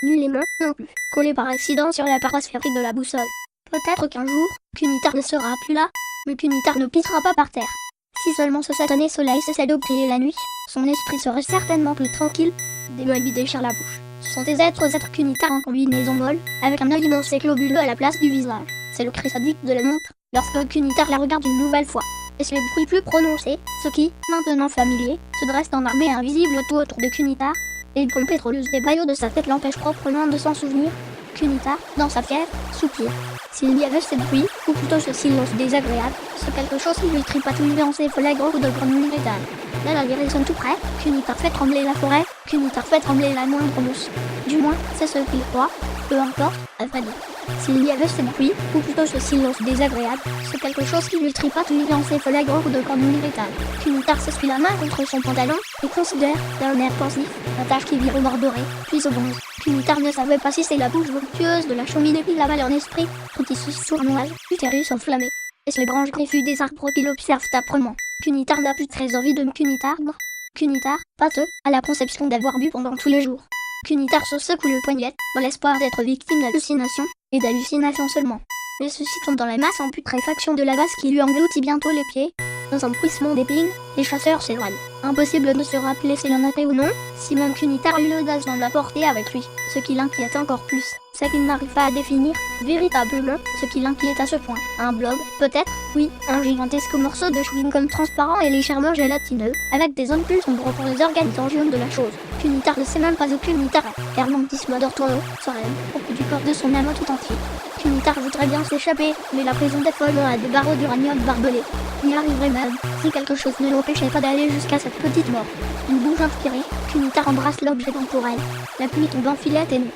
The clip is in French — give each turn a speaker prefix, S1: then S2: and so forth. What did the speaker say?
S1: nullement non plus, collé par accident sur la paroi sphérique de la boussole. Peut-être qu'un jour, Kunitar ne sera plus là, mais Kunitar ne pissera pas par terre. Si seulement ce satané soleil cessait de briller la nuit, son esprit serait certainement plus tranquille. Des mains lui déchirent la bouche. Ce sont des êtres Kunitar en combinaison molle, avec un œil immense et globuleux à la place du visage. C'est le cri sadique de la montre, lorsque Kunitar la regarde une nouvelle fois. Et c'est le bruit plus prononcé, ce qui, maintenant familier, se dresse en armée invisible tout autour de Kunitar, et une pompe pétroleuse des baillots de sa tête l'empêche proprement de s'en souvenir. Kunitar, dans sa fièvre, soupire. S'il y avait ce bruit, ou plutôt ce silence désagréable, c'est quelque chose qui lui tripatouille en ses follets gros de grenouilles métal. Là la guérison tout près, Kunitar fait trembler la forêt, Kunitar fait trembler la moindre mousse. Du moins, c'est ce qu'il croit, peu importe, à vrai dire. S'il y avait ce bruit, ou plutôt ce silence désagréable, c'est quelque chose qui lui tripatouille en ses follets gros de grenouilles métal. Kunitar s'essuie la main contre son pantalon, et considère, d'un air pensif, la tache qui vire au bord doré, puis au bronze. Kunitar ne savait pas si c'est la bouche voluptueuse de la cheminée qui l'avale en esprit, Frutissus sournoise, utérus enflammé. Est-ce les branches griffues des arbres qui l'observent âprement? Kunitar n'a plus très envie de Kunitar. Kunitar, pâteux, à la conception d'avoir bu pendant tous les jours. Kunitar se secoue le poignet, dans l'espoir d'être victime d'hallucinations, et d'hallucinations seulement. Mais ceci tombe dans la masse en putréfaction de la vase qui lui engloutit bientôt les pieds. Dans un bruissement d'épines, les chasseurs s'éloignent. Impossible de se rappeler s'il en avait ou non, si même Kunitar eut l'audace d'en apporter avec lui. Ce qui l'inquiète encore plus, c'est qu'il n'arrive pas à définir, véritablement, ce qui l'inquiète à ce point. Un blob, peut-être, oui, un gigantesque morceau de chewing-gum transparent et légèrement gélatineux, avec des zones plus sombres pour les organes tangibles de la chose. Kunitar ne sait même pas où Kunitar est. Hermantisme d'Ortono, sereine, au bout du corps de son âme tout entier. Kunitar voudrait bien s'échapper, mais la prison des folles a des barreaux d'uranium barbelés. Il y arriverait même, si quelque chose ne l'empêchait pas d'aller jusqu'à cette petite mort. Une bouche inspirée, Kunitar embrasse l'objet temporel. La pluie tombe en filet ténu.